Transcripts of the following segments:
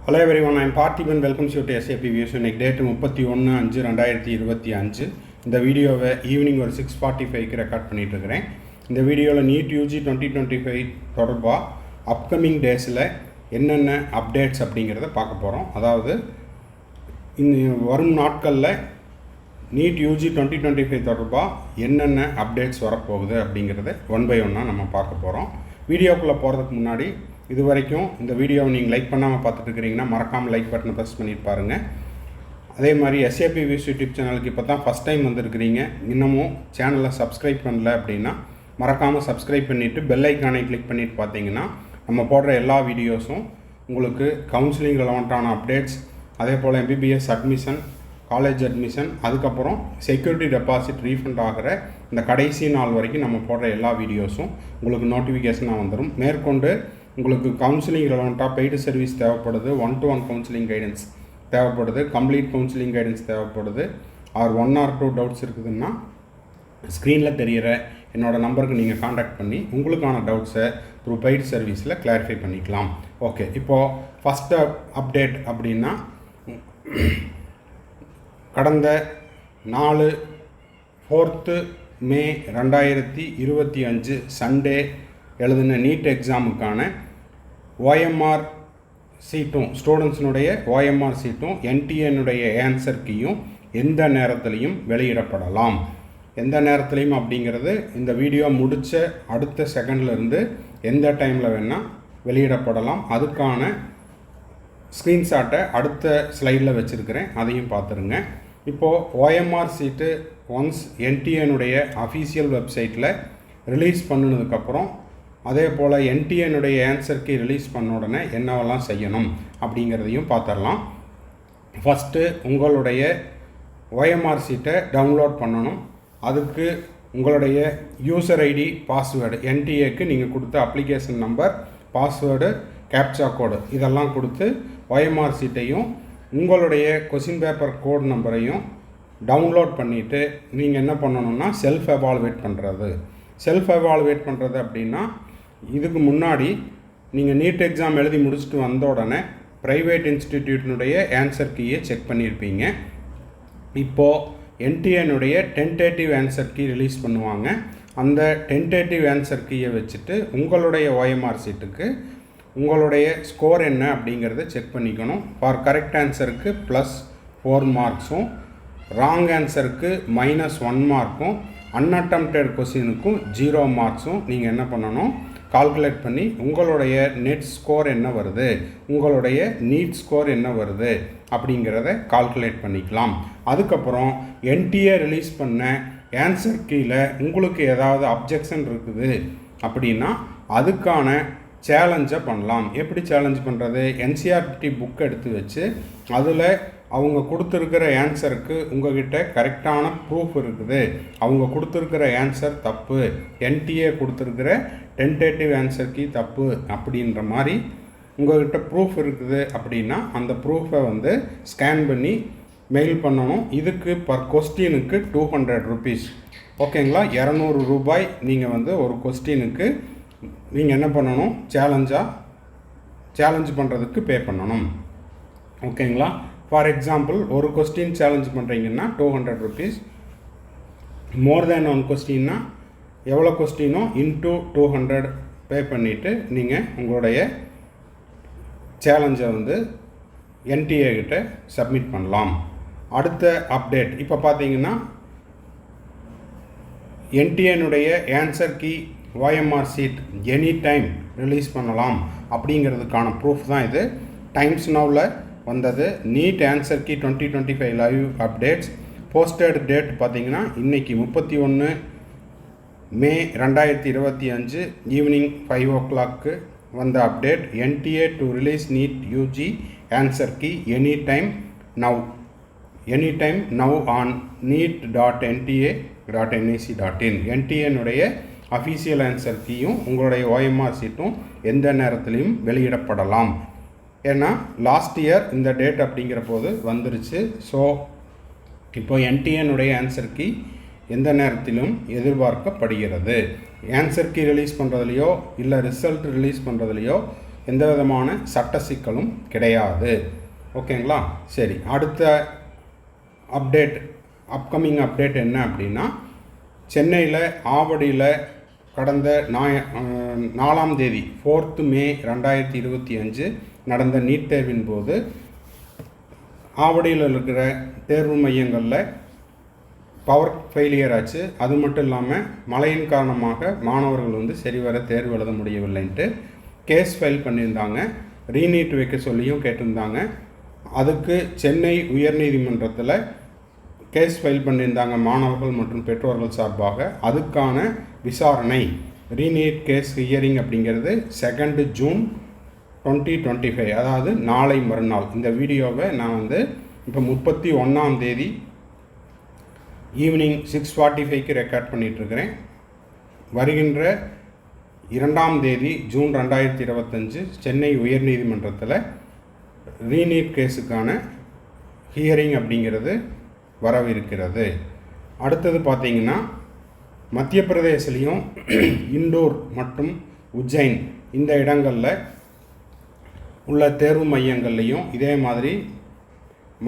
Hello everyone, I am Parthiban. Welcome you to SAP Views. Next date 31/5/2025. இந்த வீடியோவை evening ஒரு 6:45க்கு record பண்ணிட்டு இருக்கிறேன். இந்த வீடியோவில் நீட் யூஜி 2025 தொடர்பாக அப்கமிங் டேஸில் என்னென்ன அப்டேட்ஸ் அப்படிங்கிறத பார்க்க போகிறோம். அதாவது வரும் நாட்களில் நீட் யூஜி 2025 தொடர்பாக என்னென்ன அப்டேட்ஸ் வரப்போகுது அப்படிங்கிறத ஒன் பை ஒன்னாக நம்ம பார்க்க போகிறோம். வீடியோக்குள்ளே போகிறதுக்கு முன்னாடி இது வரைக்கும் இந்த வீடியோவை நீங்கள் லைக் பண்ணாமல் பார்த்துட்டு இருக்கிறீங்கன்னா மறக்காமல் லைக் பட்டனை ப்ரெஸ் பண்ணிட்டு பாருங்கள். அதே மாதிரி SAP Views யூடியூப் சேனலுக்கு இப்போ தான் ஃபஸ்ட் டைம் வந்துருக்கிறீங்க, இன்னமும் சேனலை சப்ஸ்கிரைப் பண்ணல அப்படின்னா மறக்காமல் சப்ஸ்கிரைப் பண்ணிவிட்டு பெல் ஐக்கானை கிளிக் பண்ணிவிட்டு பார்த்தீங்கன்னா நம்ம போடுற எல்லா வீடியோஸும் உங்களுக்கு கவுன்சிலிங் ரெலவெண்ட்டான அப்டேட்ஸ், அதே போல் MBBS அட்மிஷன், காலேஜ் அட்மிஷன், அதுக்கப்புறம் செக்யூரிட்டி டெபாசிட் ரீஃபண்ட் ஆகிற இந்த கடைசி நாள் வரைக்கும் நம்ம போடுற எல்லா வீடியோஸும் உங்களுக்கு நோட்டிஃபிகேஷனாக வந்துடும். மேற்கொண்டு உங்களுக்கு கவுன்சிலிங் ரெலவெண்ட்டாக பெய்டு சர்வீஸ் தேவைப்படுது, 1-to-1 கவுன்சிலிங் கைடன்ஸ் தேவைப்படுது, கம்ப்ளீட் கவுன்சிலிங் கைடன்ஸ் தேவைப்படுது, ஆர் 1 or 2 டவுட்ஸ் இருக்குதுன்னா ஸ்க்ரீனில் தெரிகிற என்னோடய நம்பருக்கு நீங்கள் காண்டாக்ட் பண்ணி உங்களுக்கான டவுட்ஸை த்ரூ பெய்டு சர்வீஸில் கிளாரிஃபை பண்ணிக்கலாம். ஓகே, இப்போது ஃபஸ்ட்டு அப்டேட் அப்படின்னா கடந்த 4 மே 2025 சண்டே எழுதின நீட் எக்ஸாமுக்கான OMR சீட்டும் ஸ்டூடெண்ட்ஸினுடைய OMR சீட்டும் NTAனுடைய ஆன்சர் கீயும் எந்த நேரத்துலையும் வெளியிடப்படலாம். எந்த நேரத்துலையும் அப்படிங்கிறது இந்த வீடியோ முடித்த அடுத்த செகண்ட்லேருந்து எந்த டைமில் வேணால் வெளியிடப்படலாம். அதுக்கான ஸ்க்ரீன்ஷாட்டை அடுத்த ஸ்லைடில் வச்சுருக்கிறேன், அதையும் பார்த்துருங்க. இப்போது OMR சீட்டு ஒன்ஸ் NTAனுடைய அஃபீஷியல் வெப்சைட்டில் ரிலீஸ் பண்ணினதுக்கப்புறம் அதே போல் NTAனுடைய ஆன்சர் கீ ரிலீஸ் பண்ண உடனே என்னவெல்லாம் செய்யணும் அப்படிங்கிறதையும் பார்த்துடலாம். ஃபஸ்ட்டு உங்களுடைய OMR சீட்டை டவுன்லோட் பண்ணணும். அதுக்கு உங்களுடைய யூசர் ஐடி, பாஸ்வேர்டு, NTAக்கு நீங்கள் கொடுத்த அப்ளிகேஷன் நம்பர், பாஸ்வேர்டு, கேப்சா கோடு இதெல்லாம் கொடுத்து OMR சீட்டையும் உங்களுடைய கொஸ்டின் பேப்பர் கோட் நம்பரையும் டவுன்லோட் பண்ணிவிட்டு நீங்கள் என்ன பண்ணணும்னா செல்ஃப் எவாலுவேட் பண்ணுறது. செல்ஃப் எவாலுவேட் பண்ணுறது அப்படின்னா இதுக்கு முன்னாடி நீங்கள் நீட் எக்ஸாம் எழுதி முடிச்சுட்டு வந்த உடனே ப்ரைவேட் இன்ஸ்டிடியூட்டினுடைய ஆன்சர் கீயை செக் பண்ணியிருப்பீங்க. இப்போது NTAனுடைய டென்டேட்டிவ் ஆன்சர் கீ ரிலீஸ் பண்ணுவாங்க. அந்த டென்டேட்டிவ் ஆன்சர் கீயை வச்சுட்டு உங்களுடைய OMR சீட்டுக்கு உங்களுடைய ஸ்கோர் என்ன அப்படிங்கிறத செக் பண்ணிக்கணும். ஃபார் கரெக்ட் ஆன்சருக்கு +4 மார்க்ஸும், ராங் ஆன்சருக்கு -1 மார்க்கும், அன்அட்டெம்ப்டட் கொஸ்டினுக்கும் 0 மார்க்ஸும் நீங்கள் என்ன பண்ணணும், கால்குலேட் பண்ணி உங்களுடைய நெட் ஸ்கோர் என்ன வருது, உங்களுடைய நீட் ஸ்கோர் என்ன வருது அப்படிங்கிறத கால்குலேட் பண்ணிக்கலாம். அதுக்கப்புறம் NTA ரிலீஸ் பண்ண ஆன்சர் கீழே உங்களுக்கு ஏதாவது அப்ஜெக்ஷன் இருக்குது அப்படின்னா அதுக்கான சேலஞ்சை பண்ணலாம். எப்படி சேலஞ்ச் பண்ணுறது, NCERT புக் எடுத்து வச்சு அதில் அவங்க கொடுத்துருக்கிற ஆன்சருக்கு உங்கள்கிட்ட கரெக்டான ப்ரூஃப் இருக்குது, அவங்க கொடுத்துருக்கிற ஆன்சர் தப்பு, NTA கொடுத்துருக்கிற டென்டேட்டிவ் ஆன்சர் கீ தப்பு அப்படின்ற மாதிரி உங்கள்கிட்ட ப்ரூஃப் இருக்குது அப்படின்னா அந்த ப்ரூஃபை ஸ்கேன் பண்ணி மெயில் பண்ணணும். இதுக்கு பர் கொஸ்டினுக்கு 200 rupees. ஓகேங்களா, 200 ரூபாய் நீங்கள் ஒரு கொஸ்டினுக்கு நீங்கள் என்ன பண்ணணும், சேலஞ்ச் பண்ணுறதுக்கு பே பண்ணணும். ஓகேங்களா, ஃபார் எக்ஸாம்பிள் ஒரு கொஸ்டின் சேலஞ்ச் பண்ணுறீங்கன்னா 200 rupees. மோர் தேன் 1 கொஸ்டின்னா எவ்வளோ கொஸ்டினோ இன்ட்டு 200 பே பண்ணிவிட்டு நீங்கள் உங்களுடைய சேலஞ்சை NTA கிட்ட சப்மிட் பண்ணலாம். அடுத்த அப்டேட் இப்போ பார்த்தீங்கன்னா NTAனுடைய answer key OMR sheet any time release பண்ணலாம் அப்படிங்கிறதுக்கான ப்ரூஃப் தான் இது. டைம்ஸ் நவ்வில் வந்தது NEET answer key 2025 live updates. Posted date பார்த்தீங்கன்னா இன்றைக்கி 31 மே 2025 ஈவினிங் 5 o'clock வந்த update. NTA to release NEET UG answer key any time now on neet.nta.nic.in. NTAனுடைய அஃபீஷியல் ஆன்சர் கீயும் உங்களுடைய OMR சீட்டும் எந்த நேரத்துலையும் வெளியிடப்படலாம். ஏன்னா லாஸ்ட் இயர் இந்த டேட் அப்படிங்கிற போது வந்துருச்சு. ஸோ இப்போ NTAனுடைய ஆன்சர் கீ எந்த நேரத்திலும் எதிர்பார்க்கப்படுகிறது. ஆன்சர் கீ ரிலீஸ் பண்ணுறதுலையோ இல்லை ரிசல்ட் ரிலீஸ் பண்ணுறதுலையோ எந்த விதமான சட்ட சிக்கலும் கிடையாது. ஓகேங்களா? சரி, அடுத்த அப்டேட், அப்கமிங் அப்டேட் என்ன அப்படின்னா, சென்னையில் ஆவடியில் கடந்த 4ஆம் தேதி 4th May 2025 நடந்த நீட் தேர்வின் போது ஆவடியில் இருக்கிற தேர்வு மையங்களில் பவர் ஃபெயிலியர் ஆச்சு. அது மட்டும் இல்லாமல் மழையின் காரணமாக மாணவர்கள் சரிவர தேர்வு எழுத முடியவில்லைன்ட்டு கேஸ் ஃபைல் பண்ணியிருந்தாங்க. ரீநீட் வைக்க சொல்லியும் கேட்டிருந்தாங்க. அதுக்கு சென்னை உயர்நீதிமன்றத்தில் கேஸ் ஃபைல் பண்ணியிருந்தாங்க மாணவர்கள் மற்றும் பெற்றோர்கள் சார்பாக. அதுக்கான விசாரணை ரீநீட் கேஸ் ஹியரிங் அப்படிங்கிறது 2 June 2025, அதாவது நாளை மறுநாள். இந்த வீடியோவை நான் இப்போ 31ஆம் தேதி ஈவினிங் 6:45 ரெக்கார்ட் பண்ணிகிட்ருக்கிறேன். வருகின்ற 2ஆம் தேதி ஜூன் 2025 சென்னை உயர்நீதிமன்றத்தில் ரீநீட் கேஸுக்கான ஹியரிங் அப்படிங்கிறது வரவிருக்கிறது. அடுத்தது பார்த்திங்கன்னா, மத்திய பிரதேசிலையும் இண்டோர் மற்றும் உஜ்ஜைன் இந்த இடங்களில் உள்ள தேர்வு மையங்கள்லேயும் இதே மாதிரி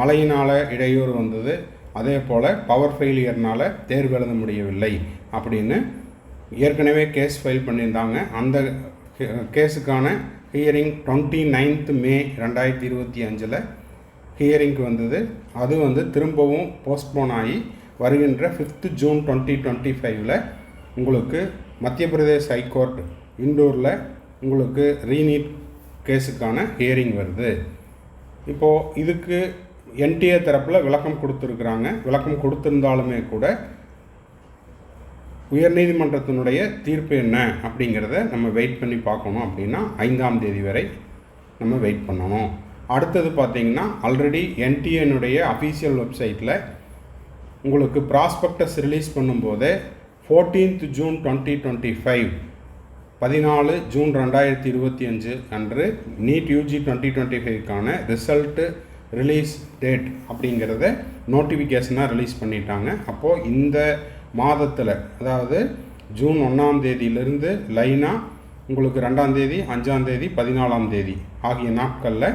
மழையினால் இடையூறு வந்தது. அதே போல் பவர் ஃபெயிலியர்னால் தேர்வு எழுத முடியவில்லை அப்படின்னு ஏற்கனவே கேஸ் ஃபைல் பண்ணியிருந்தாங்க. அந்த கேஸுக்கான ஹியரிங் 29th May 2025 ஹியரிங்க்கு வந்தது. அது திரும்பவும் போஸ்ட்போன் ஆகி வருகின்ற 5th June 2025 உங்களுக்கு மத்திய பிரதேஷ் ஹைகோர்ட் இண்டோரில் உங்களுக்கு ரீநீட் கேஸுக்கான ஹியரிங் வருது. இப்போது இதுக்கு என்டிஏ தரப்பில் விளக்கம் கொடுத்துருக்குறாங்க. விளக்கம் கொடுத்துருந்தாலுமே கூட உயர்நீதிமன்றத்தினுடைய தீர்ப்பு என்ன அப்படிங்கிறத நம்ம வெயிட் பண்ணி பார்க்கணும். அப்படின்னா 5ஆம் தேதி வரை நம்ம வெயிட் பண்ணணும். அடுத்தது பார்த்திங்கன்னா, ஆல்ரெடி என்டிஏனுடைய அஃபீஷியல் வெப்சைட்டில் உங்களுக்கு ப்ராஸ்பெக்டஸ் ரிலீஸ் பண்ணும்போது 14th June 2025 14 June 2025 அன்று நீட் யூஜி 2025க்கான ரிசல்ட்டு ரிலீஸ் டேட் அப்படிங்கிறத நோட்டிஃபிகேஷனாக ரிலீஸ் பண்ணிட்டாங்க. அப்போது இந்த மாதத்தில், அதாவது ஜூன் 1ஆம் தேதியிலிருந்து லைனாக உங்களுக்கு 2ஆம் தேதி 5ஆம் தேதி 14ஆம் தேதி ஆகிய நாட்களில்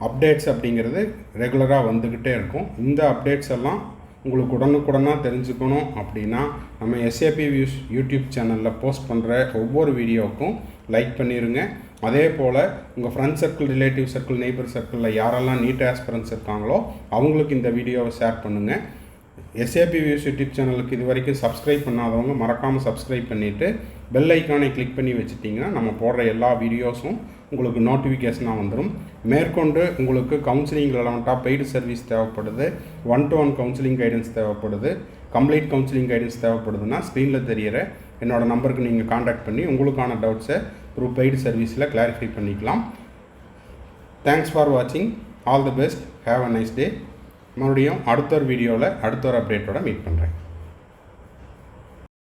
அப்டேட்ஸ் அப்படிங்கிறது ரெகுலராக வந்துக்கிட்டே இருக்கும். இந்த அப்டேட்ஸ் எல்லாம் உங்களுக்கு உடனுக்குடனாக தெரிஞ்சுக்கணும் அப்படின்னா நம்ம SAP வியூஸ் யூடியூப் சேனலில் போஸ்ட் பண்ணுற ஒவ்வொரு வீடியோவுக்கும் லைக் பண்ணிடுங்க. அதே போல் உங்கள் friend circle, relative circle, neighbour சர்க்கிளில் யாரெல்லாம் நீட் ஆஸ்பிரன்ஸ் இருக்காங்களோ அவங்களுக்கு இந்த வீடியோவை ஷேர் பண்ணுங்கள். SAP வியூஸ் யூடியூப் சேனலுக்கு இது வரைக்கும் சப்ஸ்கிரைப் பண்ணாதவங்க மறக்காமல் சப்ஸ்கிரைப் பண்ணிவிட்டு பெல் ஐக்கானை கிளிக் பண்ணி வச்சுட்டிங்கன்னா நம்ம போடுற எல்லா வீடியோஸும் உங்களுக்கு நோட்டிஃபிகேஷனாக வந்துடும். மேற்கொண்டு உங்களுக்கு கவுன்சிலிங் ரெலவெண்ட்டாக பெய்டு சர்வீஸ் தேவைப்படுது, 1-to-1 கவுன்சிலிங் கைடன்ஸ் தேவைப்படுது, கம்ப்ளீட் கவுன்சிலிங் கைடன்ஸ் தேவைப்படுதுன்னா ஸ்க்ரீனில் தெரிகிற என்னோடய நம்பருக்கு நீங்கள் காண்டாக்ட் பண்ணி உங்களுக்கான டவுட்ஸை த்ரூ பெய்டு சர்வீஸில் கிளாரிஃபை பண்ணிக்கலாம். தேங்க்ஸ் ஃபார் வாட்சிங். All the best. Have a nice day. மறுபடியும் அடுத்த ஒரு வீடியோவில் அடுத்த ஒரு அப்டேட்டோட மீட் பண்ணுறேன்.